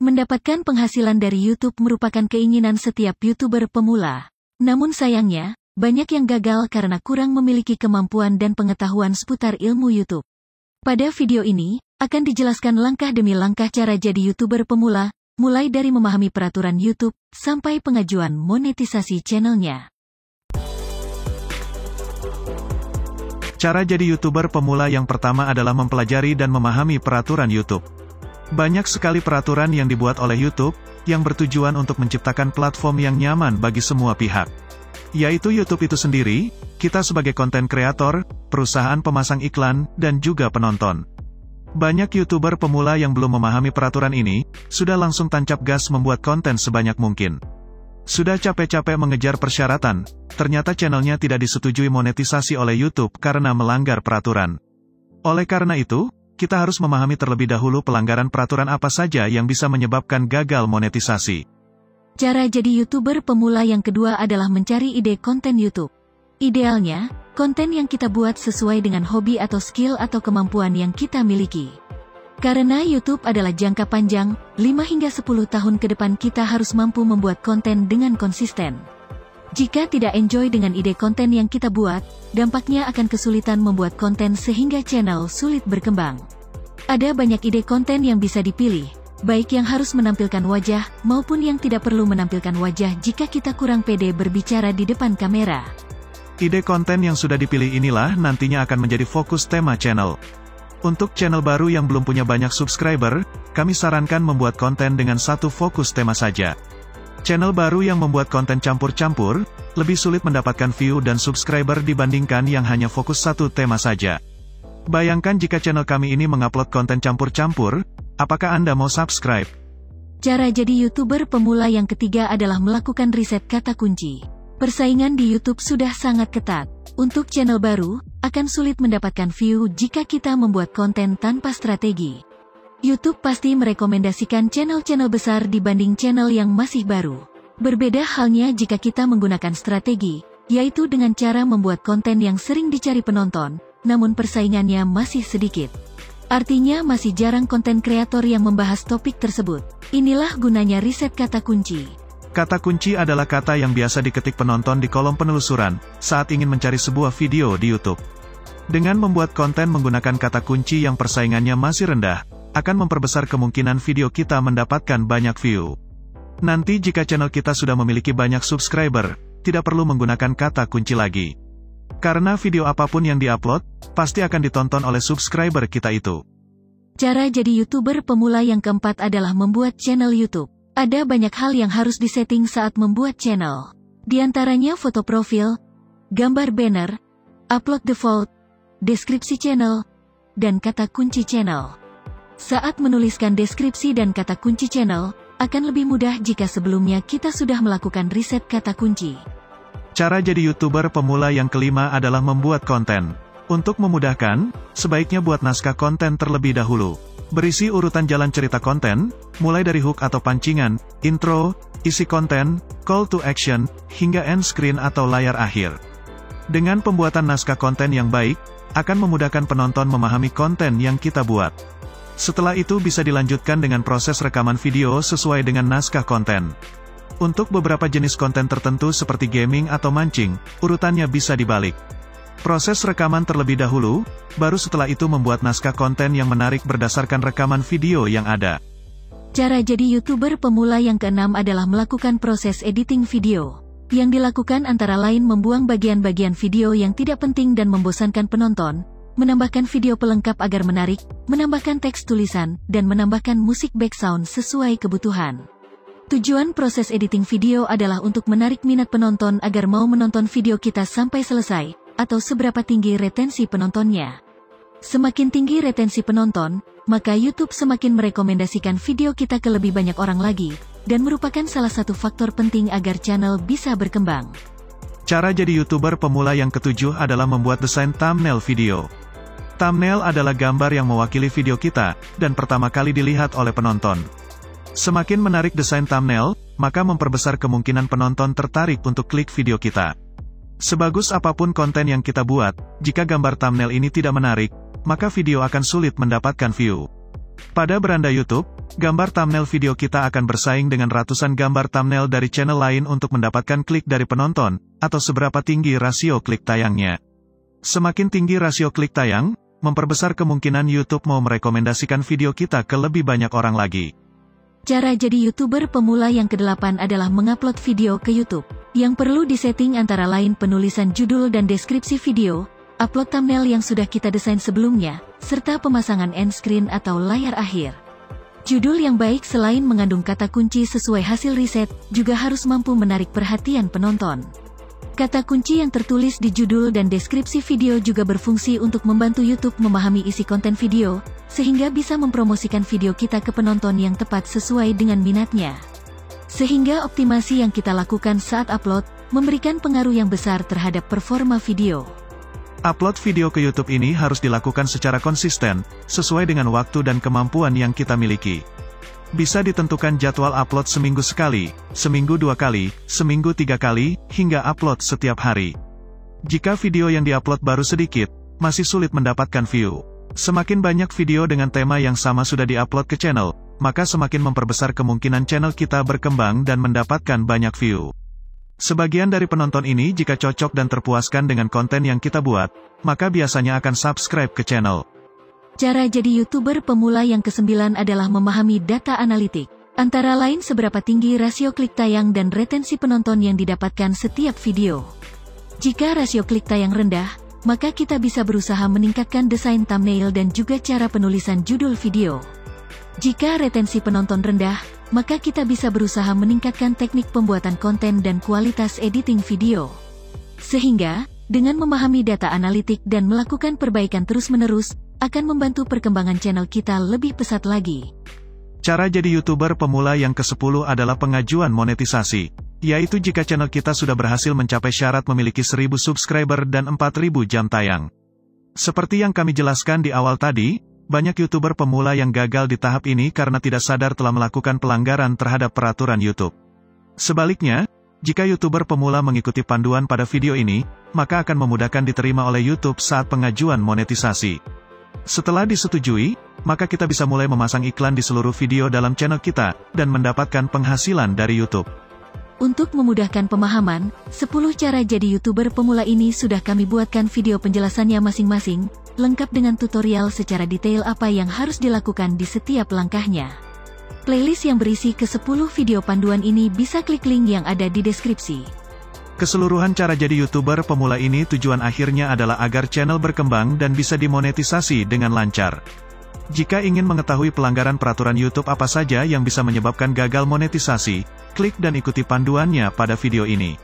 Mendapatkan penghasilan dari YouTube merupakan keinginan setiap YouTuber pemula. Namun sayangnya, banyak yang gagal karena kurang memiliki kemampuan dan pengetahuan seputar ilmu YouTube. Pada video ini, akan dijelaskan langkah demi langkah cara jadi YouTuber pemula, mulai dari memahami peraturan YouTube, sampai pengajuan monetisasi channelnya. Cara jadi YouTuber pemula yang pertama adalah mempelajari dan memahami peraturan YouTube. Banyak sekali peraturan yang dibuat oleh YouTube, yang bertujuan untuk menciptakan platform yang nyaman bagi semua pihak. Yaitu YouTube itu sendiri, kita sebagai konten kreator, perusahaan pemasang iklan, dan juga penonton. Banyak YouTuber pemula yang belum memahami peraturan ini, sudah langsung tancap gas membuat konten sebanyak mungkin. Sudah capek-capek mengejar persyaratan, ternyata channelnya tidak disetujui monetisasi oleh YouTube karena melanggar peraturan. Oleh karena itu, kita harus memahami terlebih dahulu pelanggaran peraturan apa saja yang bisa menyebabkan gagal monetisasi. Cara jadi YouTuber pemula yang kedua adalah mencari ide konten YouTube. Idealnya, konten yang kita buat sesuai dengan hobi atau skill atau kemampuan yang kita miliki. Karena YouTube adalah jangka panjang, 5 hingga 10 tahun ke depan kita harus mampu membuat konten dengan konsisten. Jika tidak enjoy dengan ide konten yang kita buat, dampaknya akan kesulitan membuat konten sehingga channel sulit berkembang. Ada banyak ide konten yang bisa dipilih, baik yang harus menampilkan wajah, maupun yang tidak perlu menampilkan wajah jika kita kurang pede berbicara di depan kamera. Ide konten yang sudah dipilih inilah nantinya akan menjadi fokus tema channel. Untuk channel baru yang belum punya banyak subscriber, kami sarankan membuat konten dengan satu fokus tema saja. Channel baru yang membuat konten campur-campur, lebih sulit mendapatkan view dan subscriber dibandingkan yang hanya fokus satu tema saja. Bayangkan jika channel kami ini mengupload konten campur-campur, apakah Anda mau subscribe? Cara jadi YouTuber pemula yang ketiga adalah melakukan riset kata kunci. Persaingan di YouTube sudah sangat ketat. Untuk channel baru, akan sulit mendapatkan view jika kita membuat konten tanpa strategi. YouTube pasti merekomendasikan channel-channel besar dibanding channel yang masih baru. Berbeda halnya jika kita menggunakan strategi, yaitu dengan cara membuat konten yang sering dicari penonton, namun persaingannya masih sedikit. Artinya masih jarang konten kreator yang membahas topik tersebut. Inilah gunanya riset kata kunci. Kata kunci adalah kata yang biasa diketik penonton di kolom penelusuran, saat ingin mencari sebuah video di YouTube. Dengan membuat konten menggunakan kata kunci yang persaingannya masih rendah, akan memperbesar kemungkinan video kita mendapatkan banyak view. Nanti jika channel kita sudah memiliki banyak subscriber, tidak perlu menggunakan kata kunci lagi. Karena video apapun yang diupload, pasti akan ditonton oleh subscriber kita itu. Cara jadi YouTuber pemula yang keempat adalah membuat channel YouTube. Ada banyak hal yang harus disetting saat membuat channel. Di antaranya foto profil, gambar banner, upload default, deskripsi channel, dan kata kunci channel. Saat menuliskan deskripsi dan kata kunci channel, akan lebih mudah jika sebelumnya kita sudah melakukan riset kata kunci. Cara jadi YouTuber pemula yang kelima adalah membuat konten. Untuk memudahkan, sebaiknya buat naskah konten terlebih dahulu. Berisi urutan jalan cerita konten, mulai dari hook atau pancingan, intro, isi konten, call to action, hingga end screen atau layar akhir. Dengan pembuatan naskah konten yang baik, akan memudahkan penonton memahami konten yang kita buat. Setelah itu bisa dilanjutkan dengan proses rekaman video sesuai dengan naskah konten. Untuk beberapa jenis konten tertentu seperti gaming atau mancing, urutannya bisa dibalik. Proses rekaman terlebih dahulu, baru setelah itu membuat naskah konten yang menarik berdasarkan rekaman video yang ada. Cara jadi YouTuber pemula yang keenam adalah melakukan proses editing video. Yang dilakukan antara lain membuang bagian-bagian video yang tidak penting dan membosankan penonton, menambahkan video pelengkap agar menarik, menambahkan teks tulisan, dan menambahkan musik background sesuai kebutuhan. Tujuan proses editing video adalah untuk menarik minat penonton agar mau menonton video kita sampai selesai, atau seberapa tinggi retensi penontonnya. Semakin tinggi retensi penonton, maka YouTube semakin merekomendasikan video kita ke lebih banyak orang lagi, dan merupakan salah satu faktor penting agar channel bisa berkembang. Cara jadi YouTuber pemula yang ketujuh adalah membuat desain thumbnail video. Thumbnail adalah gambar yang mewakili video kita, dan pertama kali dilihat oleh penonton. Semakin menarik desain thumbnail, maka memperbesar kemungkinan penonton tertarik untuk klik video kita. Sebagus apapun konten yang kita buat, jika gambar thumbnail ini tidak menarik, maka video akan sulit mendapatkan view. Pada beranda YouTube, gambar thumbnail video kita akan bersaing dengan ratusan gambar thumbnail dari channel lain untuk mendapatkan klik dari penonton, atau seberapa tinggi rasio klik tayangnya. Semakin tinggi rasio klik tayang, memperbesar kemungkinan YouTube mau merekomendasikan video kita ke lebih banyak orang lagi. Cara jadi YouTuber pemula yang ke-8 adalah mengupload video ke YouTube. Yang perlu disetting antara lain penulisan judul dan deskripsi video, upload thumbnail yang sudah kita desain sebelumnya, serta pemasangan end screen atau layar akhir. Judul yang baik selain mengandung kata kunci sesuai hasil riset, juga harus mampu menarik perhatian penonton. Kata kunci yang tertulis di judul dan deskripsi video juga berfungsi untuk membantu YouTube memahami isi konten video, sehingga bisa mempromosikan video kita ke penonton yang tepat sesuai dengan minatnya. Sehingga optimasi yang kita lakukan saat upload, memberikan pengaruh yang besar terhadap performa video. Upload video ke YouTube ini harus dilakukan secara konsisten, sesuai dengan waktu dan kemampuan yang kita miliki. Bisa ditentukan jadwal upload seminggu sekali, seminggu 2 kali, seminggu 3 kali, hingga upload setiap hari. Jika video yang diupload baru sedikit, masih sulit mendapatkan view. Semakin banyak video dengan tema yang sama sudah diupload ke channel, maka semakin memperbesar kemungkinan channel kita berkembang dan mendapatkan banyak view. Sebagian dari penonton ini jika cocok dan terpuaskan dengan konten yang kita buat, maka biasanya akan subscribe ke channel. Cara jadi YouTuber pemula yang ke-9 adalah memahami data analitik. Antara lain seberapa tinggi rasio klik tayang dan retensi penonton yang didapatkan setiap video. Jika rasio klik tayang rendah, maka kita bisa berusaha meningkatkan desain thumbnail dan juga cara penulisan judul video. Jika retensi penonton rendah, maka kita bisa berusaha meningkatkan teknik pembuatan konten dan kualitas editing video. Sehingga, dengan memahami data analitik dan melakukan perbaikan terus-menerus, akan membantu perkembangan channel kita lebih pesat lagi. Cara jadi YouTuber pemula yang ke-10 adalah pengajuan monetisasi, yaitu jika channel kita sudah berhasil mencapai syarat memiliki 1000 subscriber dan 4000 jam tayang. Seperti yang kami jelaskan di awal tadi, banyak YouTuber pemula yang gagal di tahap ini karena tidak sadar telah melakukan pelanggaran terhadap peraturan YouTube. Sebaliknya, jika YouTuber pemula mengikuti panduan pada video ini, maka akan memudahkan diterima oleh YouTube saat pengajuan monetisasi. Setelah disetujui, maka kita bisa mulai memasang iklan di seluruh video dalam channel kita, dan mendapatkan penghasilan dari YouTube. Untuk memudahkan pemahaman, 10 cara jadi YouTuber pemula ini sudah kami buatkan video penjelasannya masing-masing, lengkap dengan tutorial secara detail apa yang harus dilakukan di setiap langkahnya. Playlist yang berisi ke-10 video panduan ini bisa klik link yang ada di deskripsi. Keseluruhan cara jadi YouTuber pemula ini tujuan akhirnya adalah agar channel berkembang dan bisa dimonetisasi dengan lancar. Jika ingin mengetahui pelanggaran peraturan YouTube apa saja yang bisa menyebabkan gagal monetisasi, klik dan ikuti panduannya pada video ini.